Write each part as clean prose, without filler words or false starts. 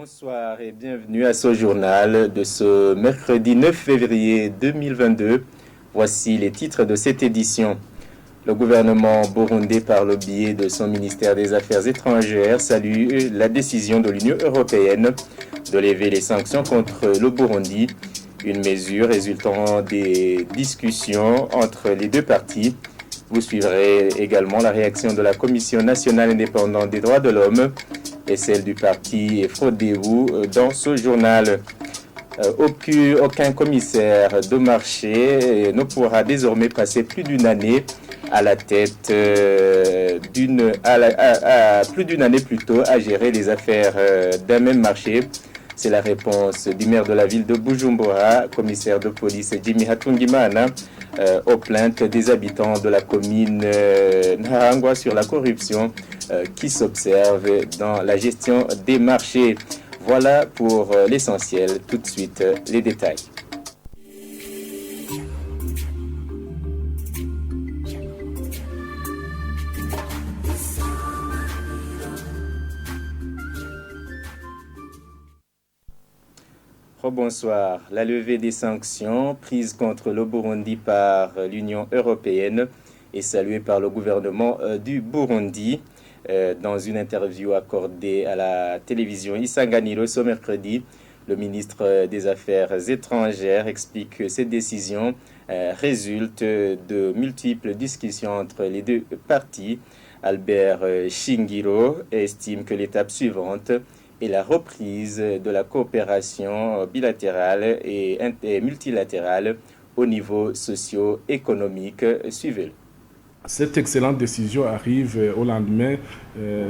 Bonsoir et bienvenue à ce journal de ce mercredi 9 février 2022. Voici les titres de cette édition. Le gouvernement burundais, par le biais de son ministère des Affaires étrangères, salue la décision de l'Union européenne de lever les sanctions contre le Burundi, une mesure résultant des discussions entre les deux parties. Vous suivrez également la réaction de la Commission nationale indépendante des droits de l'homme et celle du parti Frodébu dans ce journal. Aucun commissaire de marché ne pourra désormais passer plus d'une année à la tête plus d'une année plutôt à gérer les affaires d'un même marché. C'est la réponse du maire de la ville de Bujumbura, commissaire de police Jimmy Hatungimana, aux plaintes des habitants de la commune Nahangwa sur la corruption qui s'observe dans la gestion des marchés. Voilà pour l'essentiel. Tout de suite, les détails. Bonsoir. La levée des sanctions prises contre le Burundi par l'Union européenne est saluée par le gouvernement du Burundi. Dans une interview accordée à la télévision Isanganiro ce mercredi, le ministre des Affaires étrangères explique que cette décision résulte de multiples discussions entre les deux parties. Albert Shingiro estime que l'étape suivante est la reprise de la coopération bilatérale et multilatérale au niveau socio-économique. Suivez-le. Cette excellente décision arrive au lendemain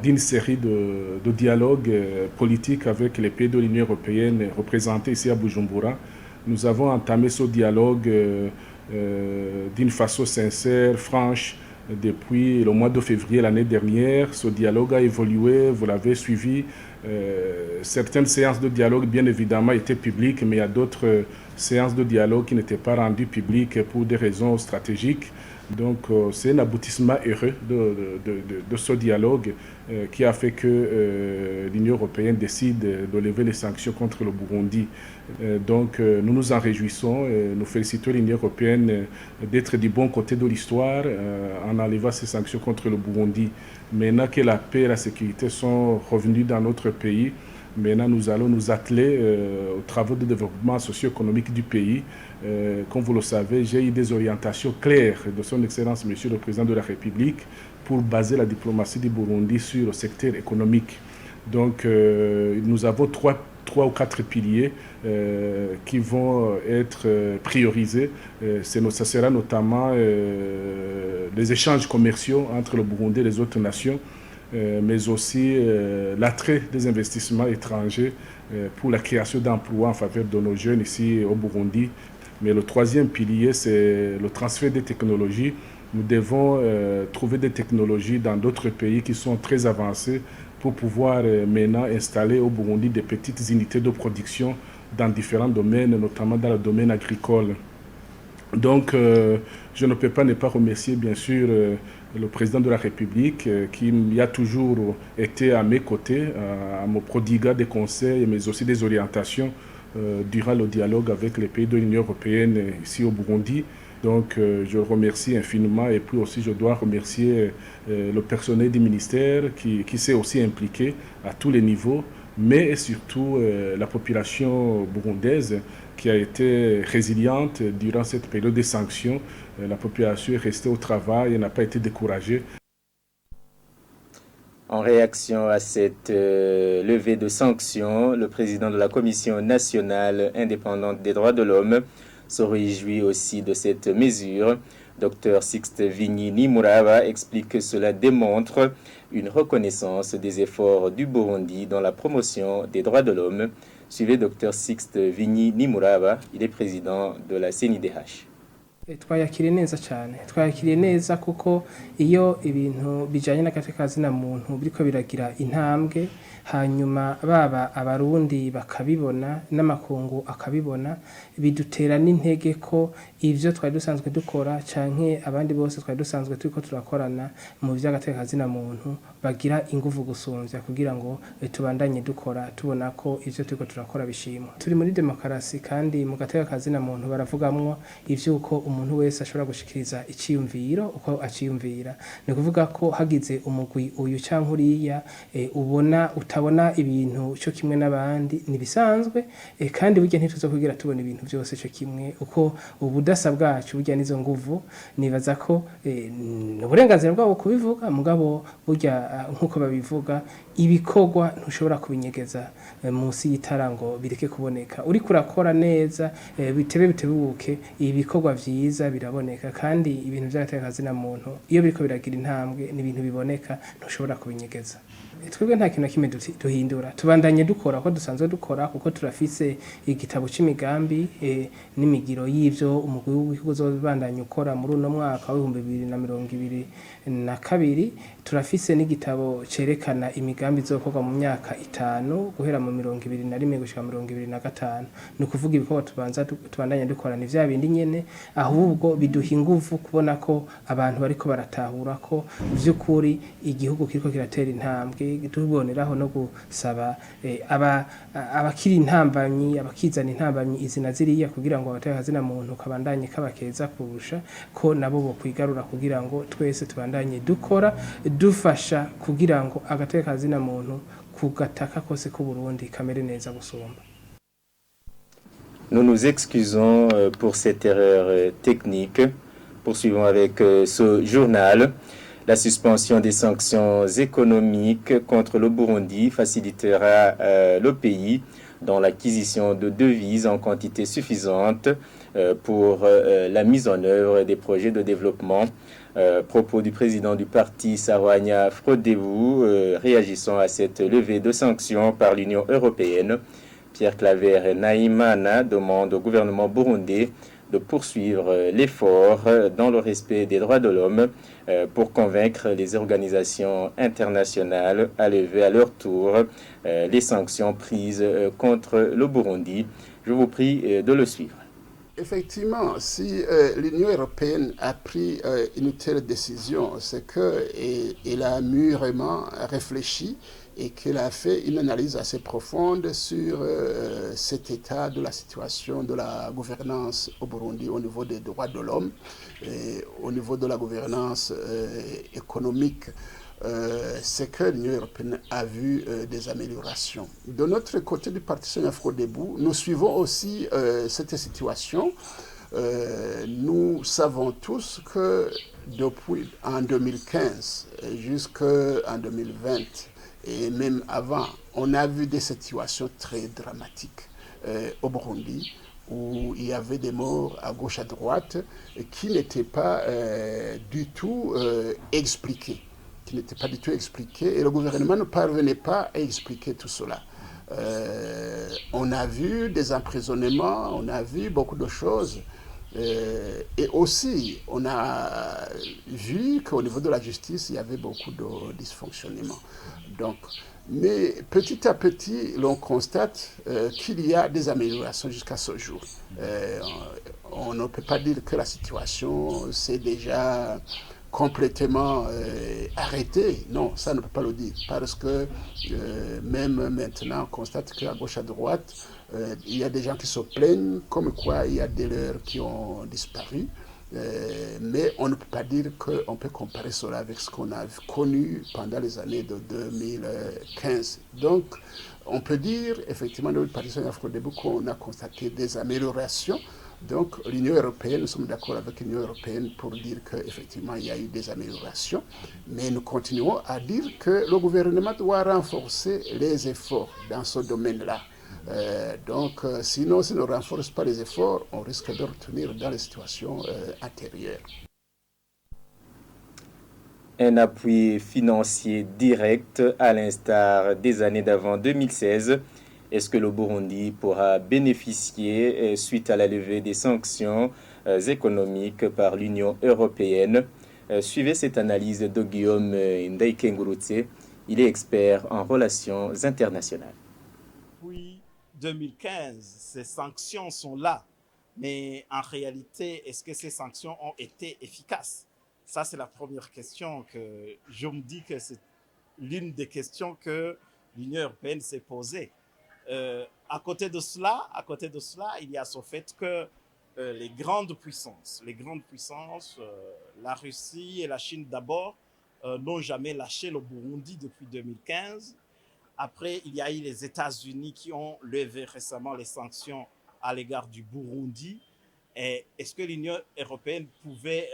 d'une série de dialogues politiques avec les pays de l'Union européenne représentés ici à Bujumbura. Nous avons entamé ce dialogue d'une façon sincère, franche, depuis le mois de février l'année dernière. Ce dialogue a évolué, vous l'avez suivi. Certaines séances de dialogue, bien évidemment, étaient publiques, mais il y a d'autres séances de dialogue qui n'étaient pas rendues publiques pour des raisons stratégiques. Donc, c'est un aboutissement heureux de ce dialogue qui a fait que l'Union européenne décide de lever les sanctions contre le Burundi. Donc, nous nous en réjouissons. Nous félicitons l'Union européenne d'être du bon côté de l'histoire en enlevant ces sanctions contre le Burundi. Maintenant que la paix et la sécurité sont revenus dans notre pays, maintenant nous allons nous atteler aux travaux de développement socio-économique du pays. Comme vous le savez, j'ai eu des orientations claires de son Excellence, Monsieur le Président de la République, pour baser la diplomatie du Burundi sur le secteur économique. Donc, nous avons trois ou quatre piliers qui vont être priorisés. Ça sera notamment les échanges commerciaux entre le Burundi et les autres nations, mais aussi l'attrait des investissements étrangers pour la création d'emplois en faveur de nos jeunes ici au Burundi. Mais le troisième pilier, c'est le transfert des technologies. Nous devons trouver des technologies dans d'autres pays qui sont très avancés pour pouvoir maintenant installer au Burundi des petites unités de production dans différents domaines, notamment dans le domaine agricole. Donc, je ne peux pas ne pas remercier, bien sûr, le président de la République qui a toujours été à mes côtés, à me prodiguer des conseils, mais aussi des orientations durant le dialogue avec les pays de l'Union européenne ici au Burundi. Donc, je remercie infiniment et puis aussi je dois remercier le personnel du ministère qui s'est aussi impliqué à tous les niveaux, mais surtout la population burundaise qui a été résiliente durant cette période de sanctions. La population est restée au travail et n'a pas été découragée. En réaction à cette levée de sanctions, le président de la Commission nationale indépendante des droits de l'homme se réjouit aussi de cette mesure. Dr Sixte Vigny Nimuraba explique que cela démontre une reconnaissance des efforts du Burundi dans la promotion des droits de l'homme. Suivez Dr Sixte Vigny Nimuraba, il est président de la CNIDH. Twayakiriye neza cyane, twayakiriye neza kuko iyo ibintu bijanye n'agatekazina muntu biriko biragira intambwe, hanyuma baba abarundi bakabibona n'amakungu akabibona, bidutera n'intege ko ivyo twari dusanzwe dukora canke abandi bose twari dusanzwe turiko turakorana mu vy'agatekazina muntu bagira inguvu gusumvya kugira ngo tubandanye dukora tubona ko ivyo turiko turakora bishimwa. Turi muri demokarasi kandi mu gatekazina muntu baravugamwo ivyuko umuntu wese ashobora gushikiriza iciyumviro uko aciyumvira. Ni kuvuga ko hagize umugwi uyu canke uriya utabona ibintu cyo kimwe n'abandi nibisanzwe, kandi burya ntituzokugira tubona ibintu byose cyo kimwe uko ubudasa bwacu burya nizo nguvu. Nibaza ko uburenganzira bwabo kubivuga mugabo burya nkuko babivuga ibikorwa ntushobora kubinyegeza munsi y'itara ngo bireke kuboneka. Uri kurakora neza bitebuke ibikorwa vyiza biraboneka, kandi ibintu by'agatekazina muntu iyo biriko biragira intambwe ni ibintu biboneka ntushobora kubinyegeza. Twebwe nta kintu kimwe duhindura, tubandanye dukora ko dusanzwe dukora kuko turafise igitabo c'imigambi n'imigiro y'ivyo umugwi w'igihugu uzobandanya ukora muri uno mwaka wa 2022. Turafise n'igitabo cerekana imigambi izokorwa mu myaka 5 guhera mu 2021 gushika mu 2025. Ni kuvuga ibikorwa tubandanya dukora ni vya bindi nyene, ahubwo biduha inguvu kubona ko abantu bariko baratahura ko vy'ukuri igihugu kiriko kiratera intambwe. Tuboneraho no gusaba abakiri intambamyi abakizana intambamyi izina ziriya kugira ngo abatekazina muntu kabandanye kabakeza kurusha ko nabo bo kwigarura kugira ngo twese tubandanye dukora dufasha kugira ngo agatekazina muntu kugataka kose ku Burundi kamere neza gusumba. Nous nous excusons pour cette erreur technique. Poursuivons avec ce journal. La suspension des sanctions économiques contre le Burundi facilitera le pays dans l'acquisition de devises en quantité suffisante pour la mise en œuvre des projets de développement. Propos du président du parti Sahwanya Frodebu réagissant à cette levée de sanctions par l'Union européenne. Pierre Claver Naïmana demande au gouvernement burundais de poursuivre l'effort dans le respect des droits de l'homme pour convaincre les organisations internationales à lever à leur tour les sanctions prises contre le Burundi. Je vous prie de le suivre. Effectivement, si l'Union européenne a pris une telle décision, c'est qu'elle a mûrement réfléchi et qu'elle a fait une analyse assez profonde sur cet état de la situation de la gouvernance au Burundi au niveau des droits de l'homme et au niveau de la gouvernance économique. C'est que l'Union européenne a vu des améliorations. De notre côté du parti Sahwanya Frodebu, nous suivons aussi cette situation. Nous savons tous que depuis en 2015 jusqu'en 2020, et même avant, on a vu des situations très dramatiques au Burundi, où il y avait des morts à gauche, à droite, qui n'étaient pas du tout expliquées. Et le gouvernement ne parvenait pas à expliquer tout cela. On a vu des emprisonnements, on a vu beaucoup de choses. Et aussi, on a vu qu'au niveau de la justice, il y avait beaucoup de dysfonctionnements. Donc, mais petit à petit, l'on constate qu'il y a des améliorations jusqu'à ce jour. On ne peut pas dire que la situation s'est déjà complètement arrêtée. Non, ça ne peut pas le dire. Parce que même maintenant, on constate qu'à gauche, à droite, il y a des gens qui se plaignent, comme quoi il y a des leurs qui ont disparu. Mais on ne peut pas dire qu'on peut comparer cela avec ce qu'on a connu pendant les années de 2015. Donc, on peut dire, effectivement, dans le parti Sahwanya Frodebu, qu'on a constaté des améliorations. Donc, l'Union européenne, nous sommes d'accord avec l'Union européenne pour dire qu'effectivement, il y a eu des améliorations. Mais nous continuons à dire que le gouvernement doit renforcer les efforts dans ce domaine-là. Donc, sinon, si on ne renforce pas les efforts, on risque de retenir dans les situations antérieures. Un appui financier direct à l'instar des années d'avant 2016. Est-ce que le Burundi pourra bénéficier, suite à la levée des sanctions économiques par l'Union européenne. Suivez cette analyse de Guillaume Ndaikengurutse. Il est expert en relations internationales. Depuis 2015, ces sanctions sont là. Mais en réalité, est-ce que ces sanctions ont été efficaces? Ça, c'est la première question que je me dis que c'est l'une des questions que l'Union européenne s'est posée. À côté de cela, il y a ce fait que les grandes puissances, la Russie et la Chine d'abord, n'ont jamais lâché le Burundi depuis 2015. Après, il y a eu les États-Unis qui ont levé récemment les sanctions à l'égard du Burundi. Et est-ce que l'Union européenne pouvait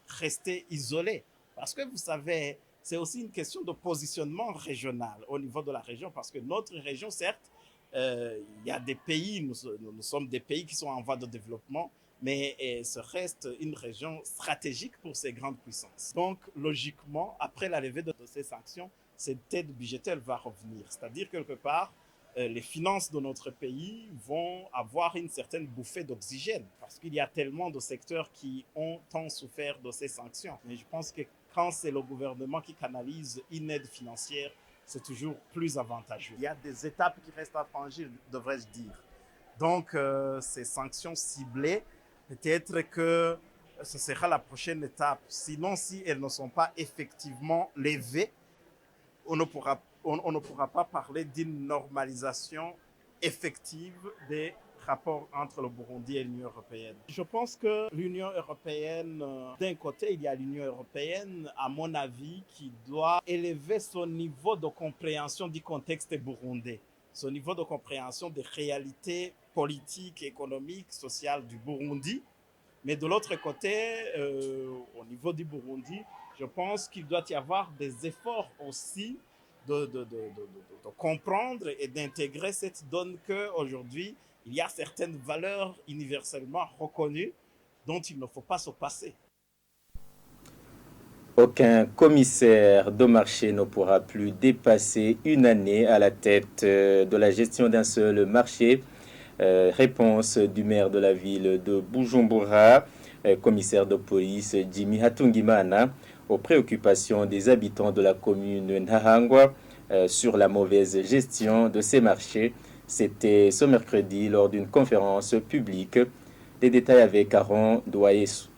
rester isolée? Parce que vous savez, c'est aussi une question de positionnement régional au niveau de la région, parce que notre région, certes, il y a des pays, nous sommes des pays qui sont en voie de développement, mais ce reste une région stratégique pour ces grandes puissances. Donc, logiquement, après la levée de ces sanctions, cette aide budgétaire va revenir. C'est-à-dire, quelque part, les finances de notre pays vont avoir une certaine bouffée d'oxygène, parce qu'il y a tellement de secteurs qui ont tant souffert de ces sanctions. Mais je pense que quand c'est le gouvernement qui canalise une aide financière, c'est toujours plus avantageux. Il y a des étapes qui restent à franchir, devrais-je dire. Donc, ces sanctions ciblées, peut-être que ce sera la prochaine étape. Sinon, si elles ne sont pas effectivement levées, on ne pourra pas parler d'une normalisation effective des rapports entre le Burundi et l'Union européenne. Je pense que l'Union européenne, d'un côté, il y a l'Union européenne, à mon avis, qui doit élever son niveau de compréhension du contexte burundais, son niveau de compréhension des réalités politiques, économiques, sociales du Burundi. Mais de l'autre côté, au niveau du Burundi, je pense qu'il doit y avoir des efforts aussi de comprendre et d'intégrer cette donne qu'aujourd'hui, il y a certaines valeurs universellement reconnues dont il ne faut pas se passer. Aucun commissaire de marché ne pourra plus dépasser une année à la tête de la gestion d'un seul marché. Réponse du maire de la ville de Bujumbura, commissaire de police Jimmy Hatungimana, aux préoccupations des habitants de la commune Ntahangwa sur la mauvaise gestion de ces marchés. C'était ce mercredi lors d'une conférence publique. Les détails avec Aaron Douayesu.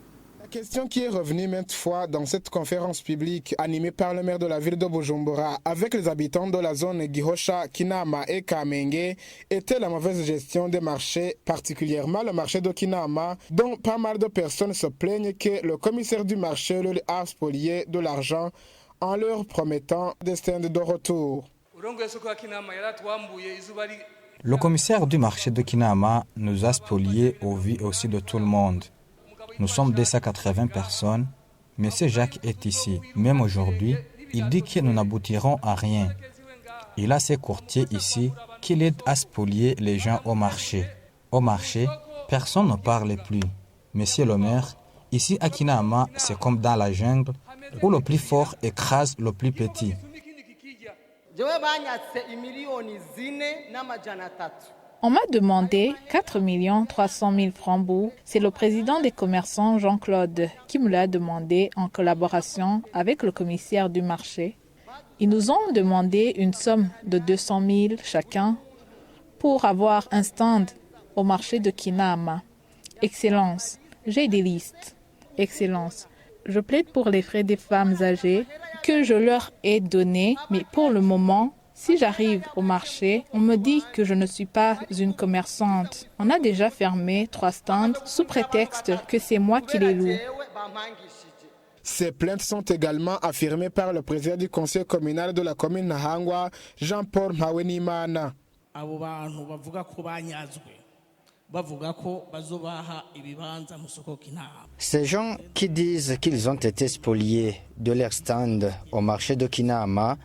La question qui est revenue maintes fois dans cette conférence publique animée par le maire de la ville de Bujumbura avec les habitants de la zone Gihosha, Kinama et Kamenge était la mauvaise gestion des marchés, particulièrement le marché de Kinama, dont pas mal de personnes se plaignent que le commissaire du marché leur a spolié de l'argent en leur promettant des stands de retour. Le commissaire du marché de Kinama nous a spolié au vu aussi de tout le monde. Nous sommes 280 personnes. Monsieur Jacques est ici. Même aujourd'hui, il dit que nous n'aboutirons à rien. Il a ses courtiers ici qui l'aident à spolier les gens au marché. Au marché, personne ne parle plus. Monsieur le maire, ici à Kinama, c'est comme dans la jungle où le plus fort écrase le plus petit. On m'a demandé 4 300 000 francs. C'est le président des commerçants Jean-Claude qui me l'a demandé en collaboration avec le commissaire du marché. Ils nous ont demandé une somme de 200 000 chacun pour avoir un stand au marché de Kinama. Excellence, j'ai des listes. Excellence, je plaide pour les frais des femmes âgées que je leur ai donnés, mais pour le moment, si j'arrive au marché, on me dit que je ne suis pas une commerçante. On a déjà fermé 3 stands sous prétexte que c'est moi qui les loue. Ces plaintes sont également affirmées par le président du conseil communal de la commune Ntahangwa, Jean-Paul Mawenimana. Ces gens qui disent qu'ils ont été spoliés de leur stand au marché de Kinama,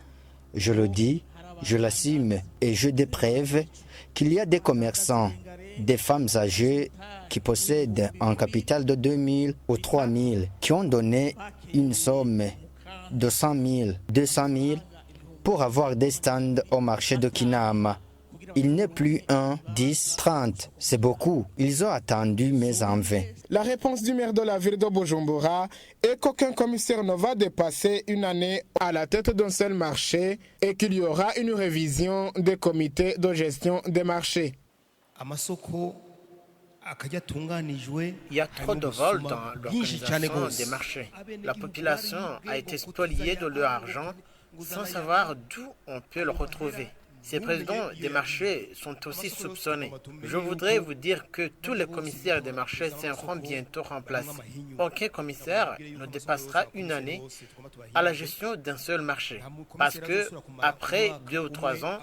je le dis, je l'assume et je déprève qu'il y a des commerçants, des femmes âgées qui possèdent un capital de 2 000 ou 3 000, qui ont donné une somme de 100 000, 200 000 pour avoir des stands au marché de Kinama. Il n'est plus 1, 10, 30. C'est beaucoup. Ils ont attendu, mais en vain. La réponse du maire de la ville de Bujumbura est qu'aucun commissaire ne va dépasser une année à la tête d'un seul marché et qu'il y aura une révision des comités de gestion des marchés. Il y a trop de vols dans l'organisation des marchés. La population a été spoliée de leur argent sans savoir d'où on peut le retrouver. Ces présidents des marchés sont aussi soupçonnés. Je voudrais vous dire que tous les commissaires des marchés seront bientôt remplacés. Aucun commissaire ne dépassera une année à la gestion d'un seul marché. Parce que après 2 ou 3 ans,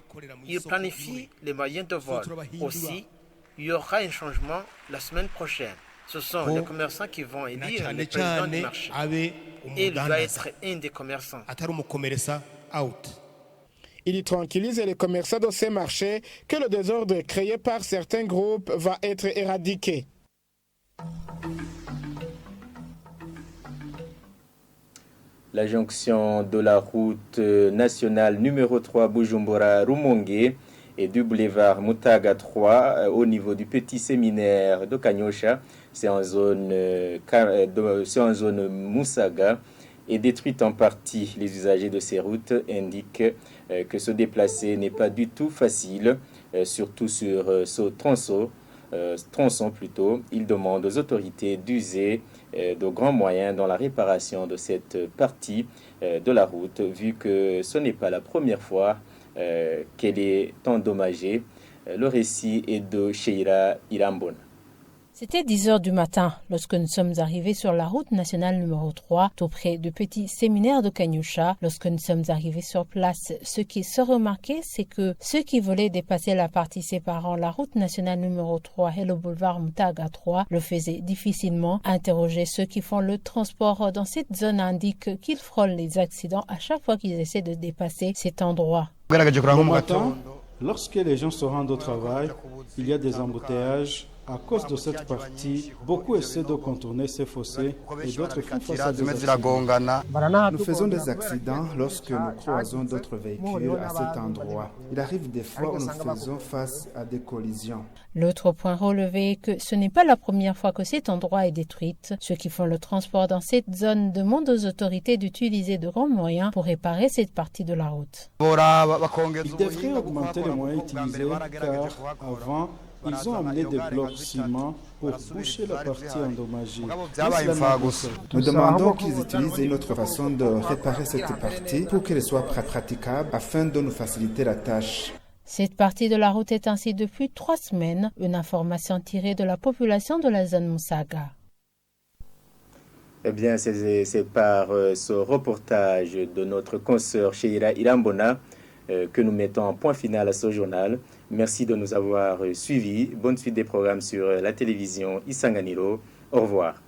ils planifient les moyens de vol. Aussi, il y aura un changement la semaine prochaine. Ce sont les commerçants qui vont élire le président du marché. Et il doit être un des commerçants. Il y tranquillise les commerçants de ces marchés que le désordre créé par certains groupes va être éradiqué. La jonction de la route nationale numéro 3 Bujumbura-Rumongue et du boulevard Mutaga 3 au niveau du petit séminaire de Kanyosha, c'est en zone Musaga, est détruite en partie. Les usagers de ces routes indiquent que se déplacer n'est pas du tout facile, surtout sur ce tronçon plutôt. Ils demandent aux autorités d'user de grands moyens dans la réparation de cette partie de la route, vu que ce n'est pas la première fois qu'elle est endommagée. Le récit est de Sheila Irambona. C'était 10h du matin lorsque nous sommes arrivés sur la route nationale numéro 3, tout près du petit séminaire de Kanyosha. Lorsque nous sommes arrivés sur place, ce qui se remarquait, c'est que ceux qui voulaient dépasser la partie séparant la route nationale numéro 3 et le boulevard Mutaga 3 le faisaient difficilement. Interroger ceux qui font le transport dans cette zone indique qu'ils frôlent les accidents à chaque fois qu'ils essaient de dépasser cet endroit. Le matin, lorsque les gens se rendent au travail, il y a des embouteillages. À cause de cette partie, beaucoup essaient de contourner ces fossés et d'autres font face à des accidents. Nous faisons des accidents lorsque nous croisons d'autres véhicules à cet endroit. Il arrive des fois où nous faisons face à des collisions. L'autre point relevé est que ce n'est pas la première fois que cet endroit est détruit. Ceux qui font le transport dans cette zone demandent aux autorités d'utiliser de grands moyens pour réparer cette partie de la route. Ils devraient augmenter les moyens utilisés car avant, ils ont amené des blocs ciment pour boucher la partie endommagée. Nous demandons qu'ils utilisent une autre façon de réparer cette partie pour qu'elle soit praticable afin de nous faciliter la tâche. Cette partie de la route est ainsi depuis 3 semaines, une information tirée de la population de la zone Musaga. Eh bien, c'est par ce reportage de notre consoeur Sheila Irambona que nous mettons un point final à ce journal. Merci de nous avoir suivis. Bonne suite des programmes sur la télévision Isanganiro. Au revoir.